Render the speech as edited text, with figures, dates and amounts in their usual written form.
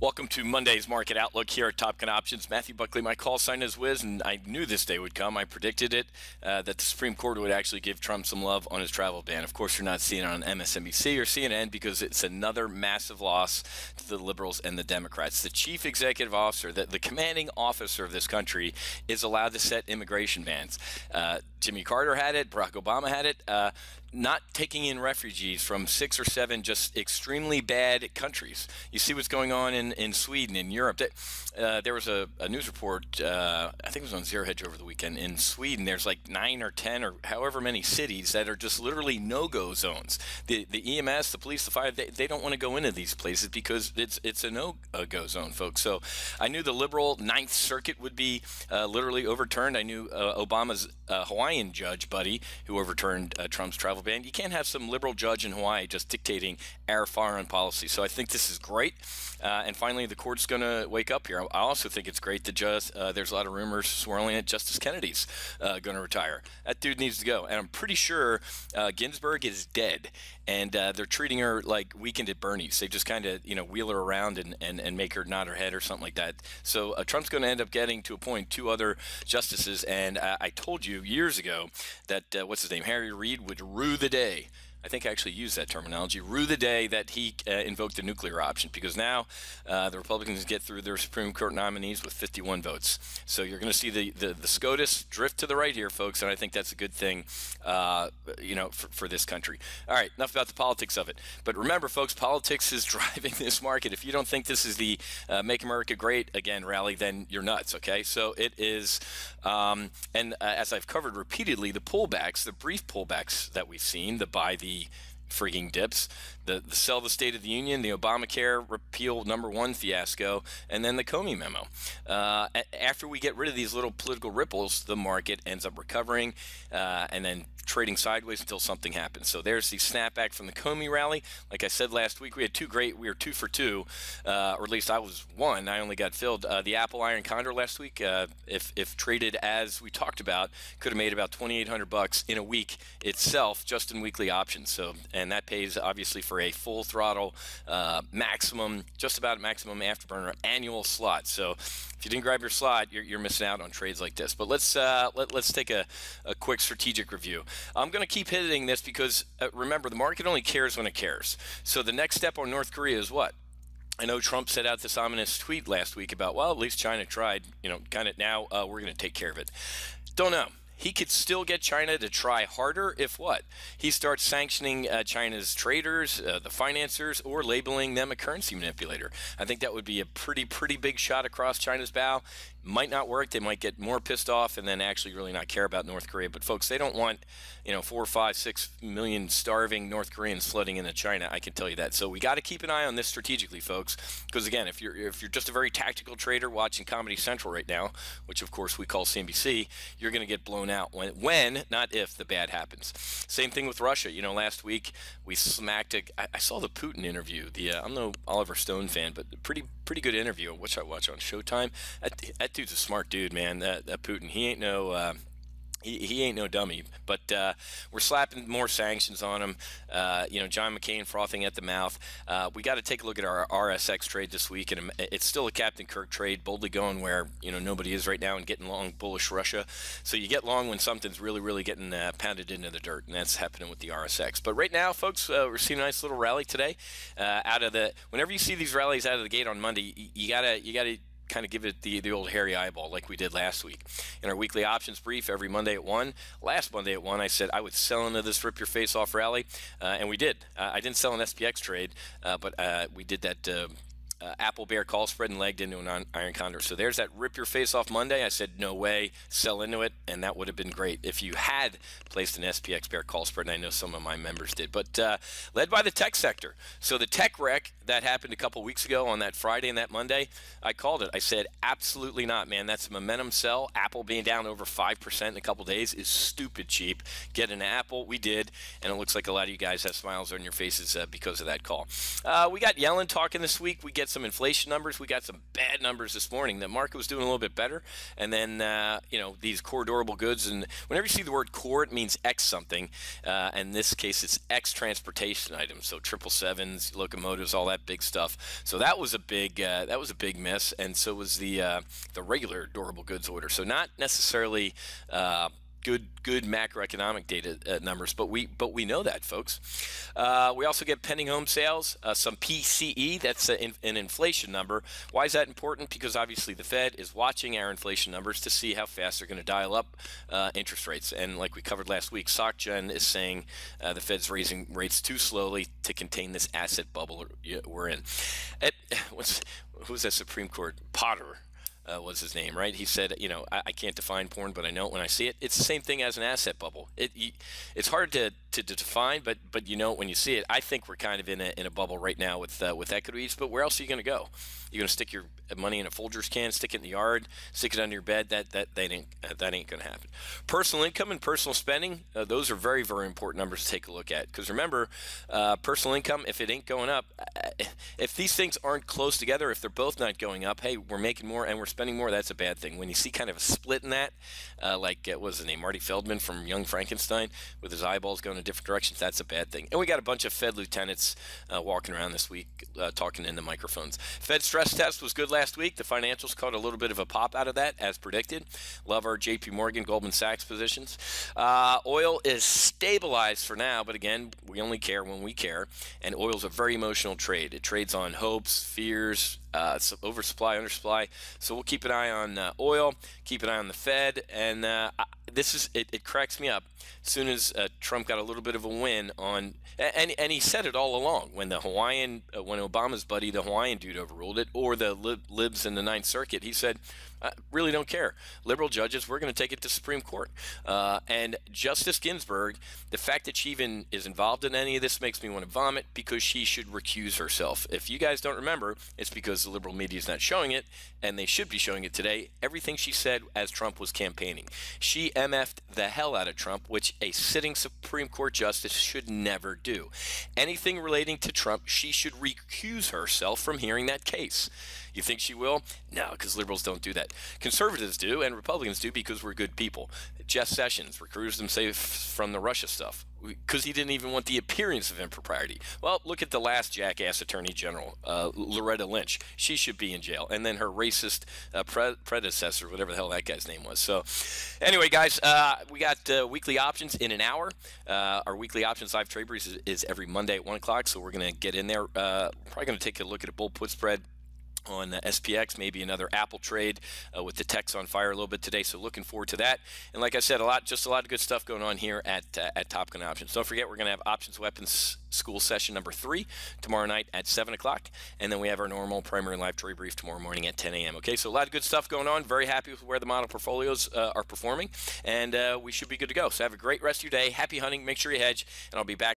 Welcome to Monday's Market Outlook here at Top Gun Options. Matthew Buckley, my call sign is Wiz, and I knew this day would come. I predicted it, that the Supreme Court would actually give Trump some love on his travel ban. Of course, you're not seeing it on MSNBC or CNN because it's another massive loss to the liberals and the Democrats. The chief executive officer, the commanding officer of this country, is allowed to set immigration bans. Jimmy Carter had it. Barack Obama had it. Not taking in refugees from 6 or 7 just extremely bad countries. You see what's going on in Sweden, in Europe. There was a news report, I think it was on Zero Hedge over the weekend. In Sweden, there's like 9 or 10 or however many cities that are just literally no-go zones. The EMS, the police, the fire, they don't want to go into these places because it's a no-go zone, folks. So I knew the liberal Ninth Circuit would be literally overturned. I knew Obama's Hawaiian judge, buddy, who overturned Trump's travel ban. You can't have some liberal judge in Hawaii just dictating our foreign policy. So I think this is great. And finally, the court's going to wake up here. I also think it's great that there's a lot of rumors swirling that Justice Kennedy's going to retire. That dude needs to go. And I'm pretty sure Ginsburg is dead. And they're treating her like Weekend at Bernie's. They just kind of, wheel her around and make her nod her head or something like that. So Trump's going to end up getting to appoint 2 other justices. And I told you years ago that, what's his name, Harry Reid would rue the day. I think I actually used that terminology, rue the day that he invoked the nuclear option, because now the Republicans get through their Supreme Court nominees with 51 votes. So you're going to see the SCOTUS drift to the right here, folks, and I think that's a good thing, for this country. All right, enough about the politics of it. But remember, folks, politics is driving this market. If you don't think this is the Make America Great Again rally, then you're nuts, okay? So it is, as I've covered repeatedly, the pullbacks, the brief pullbacks that we've seen, the buy the freaking dips, the sell the State of the Union, the Obamacare repeal #1 fiasco, and then the Comey memo. After we get rid of these little political ripples, the market ends up recovering and then trading sideways until something happens. So there's the snapback from the Comey rally. Like I said last week, we were 2 for 2, or at least I was 1. I only got filled. The Apple Iron Condor last week, if traded as we talked about, could have made about $2,800 in a week itself, just in weekly options. So, and that pays obviously for a full throttle, maximum, just about maximum afterburner annual slot. So if you didn't grab your slot, you're missing out on trades like this. But let's take a quick strategic review. I'm going to keep hitting this because remember, the market only cares when it cares. So the next step on North Korea is what? I know Trump set out this ominous tweet last week about, well, at least China tried, kind of now we're going to take care of it. Don't know. He could still get China to try harder if what? He starts sanctioning China's traders, the financiers, or labeling them a currency manipulator. I think that would be a pretty big shot across China's bow. Might not work. They might get more pissed off and then actually really not care about North Korea. But folks, they don't want 4, 5, 6 million starving North Koreans flooding into China. I can tell you that. So we got to keep an eye on this strategically, folks. Because again, if you're just a very tactical trader watching Comedy Central right now, which of course we call CNBC, you're going to get blown out when, not if, the bad happens. Same thing with Russia. Last week we smacked I saw the Putin interview. I'm no Oliver Stone fan, but pretty good interview, which I watch on Showtime. That dude's a smart dude, man. That Putin, he ain't no. He ain't no dummy, but we're slapping more sanctions on him. John McCain frothing at the mouth. We got to take a look at our RSX trade this week, and it's still a Captain Kirk trade, boldly going where nobody is right now and getting long bullish Russia. So you get long when something's really getting pounded into the dirt, and that's happening with the RSX. But right now, folks, we're seeing a nice little rally today. Whenever you see these rallies out of the gate on Monday, you gotta kind of give it the old hairy eyeball like we did last week. In our weekly options brief every Monday at 1, last Monday at 1, I said I would sell into this rip your face off rally, and we did. I didn't sell an SPX trade, but we did that Apple bear call spread and legged into an iron condor. So there's that rip your face off Monday. I said no way, sell into it, and that would have been great if you had placed an SPX bear call spread, and I know some of my members did. But led by the tech sector. So the tech wreck that happened a couple weeks ago on that Friday and that Monday, I called it. I said absolutely not, man. That's a momentum sell. Apple being down over 5% in a couple days is stupid cheap. Get an Apple, we did, and it looks like a lot of you guys have smiles on your faces because of that call. We got Yellen talking this week. We get some inflation numbers. We got some bad numbers this morning. The market was doing a little bit better. And then, you know, these core durable goods. And whenever you see the word core, it means X something. And in this case, it's X transportation items. So 777s, locomotives, all that big stuff. So that was a big miss. And so was the regular durable goods order. So not necessarily good macroeconomic data numbers, but we know that, folks. We also get pending home sales, some PCE. That's an inflation number. Why is that important? Because obviously the Fed is watching our inflation numbers to see how fast they're going to dial up interest rates. And like we covered last week, SocGen is saying the Fed's raising rates too slowly to contain this asset bubble we're in. Who's that Supreme Court? Potter. Was his name, right? He said, you know, I can't define porn, but I know it when I see it. It's the same thing as an asset bubble. It's hard to define, but you know it when you see it. I think we're kind of in a bubble right now with equities. But where else are you going to go? You're going to stick your money in a Folgers can, stick it in the yard, stick it under your bed? That ain't going to happen. Personal income and personal spending, those are very, very important numbers to take a look at. Because remember, personal income, if it ain't going up, if these things aren't close together, if they're both not going up, hey, we're making more and we're spending more, that's a bad thing. When you see kind of a split in that, like what was his name, Marty Feldman from Young Frankenstein, with his eyeballs going in different directions, that's a bad thing. And we got a bunch of Fed lieutenants walking around this week talking into microphones. Fed stress test was good last week. The financials caught a little bit of a pop out of that, as predicted. Love our JP Morgan, Goldman Sachs positions. Oil is stabilized for now, but again, we only care when we care. And oil is a very emotional trade. It trades on hopes, fears, oversupply, undersupply. So we'll keep an eye on oil, keep an eye on the Fed, and it cracks me up. As soon as Trump got a little bit of a win on, and he said it all along, when when Obama's buddy, the Hawaiian dude, overruled it, or the libs in the Ninth Circuit, he said, I really don't care. Liberal judges, we're going to take it to Supreme Court. And Justice Ginsburg, the fact that she even is involved in any of this makes me want to vomit, because she should recuse herself. If you guys don't remember, it's because the liberal media is not showing it, and they should be showing it today. Everything she said as Trump was campaigning. She MF'd the hell out of Trump, which a sitting Supreme Court justice should never do. Anything relating to Trump, she should recuse herself from hearing that case. You think she will? No, because liberals don't do that. Conservatives do, and Republicans do, because we're good people. Jeff Sessions recruits them safe from the Russia stuff because he didn't even want the appearance of impropriety. Well, look at the last jackass attorney general, Loretta Lynch. She should be in jail. And then her racist predecessor, whatever the hell that guy's name was. So anyway, guys, we got weekly options in an hour. Our weekly options live trade brief is every Monday at 1 o'clock, so we're going to get in there. Probably going to take a look at a bull put spread on SPX, maybe another Apple trade with the techs on fire a little bit today. So looking forward to that. And like I said, a lot of good stuff going on here at Top Gun Options. Don't forget, we're going to have Options Weapons School session number 3 tomorrow night at 7 o'clock. And then we have our normal primary live trade brief tomorrow morning at 10 a.m. Okay, so a lot of good stuff going on. Very happy with where the model portfolios are performing. And we should be good to go. So have a great rest of your day. Happy hunting. Make sure you hedge. And I'll be back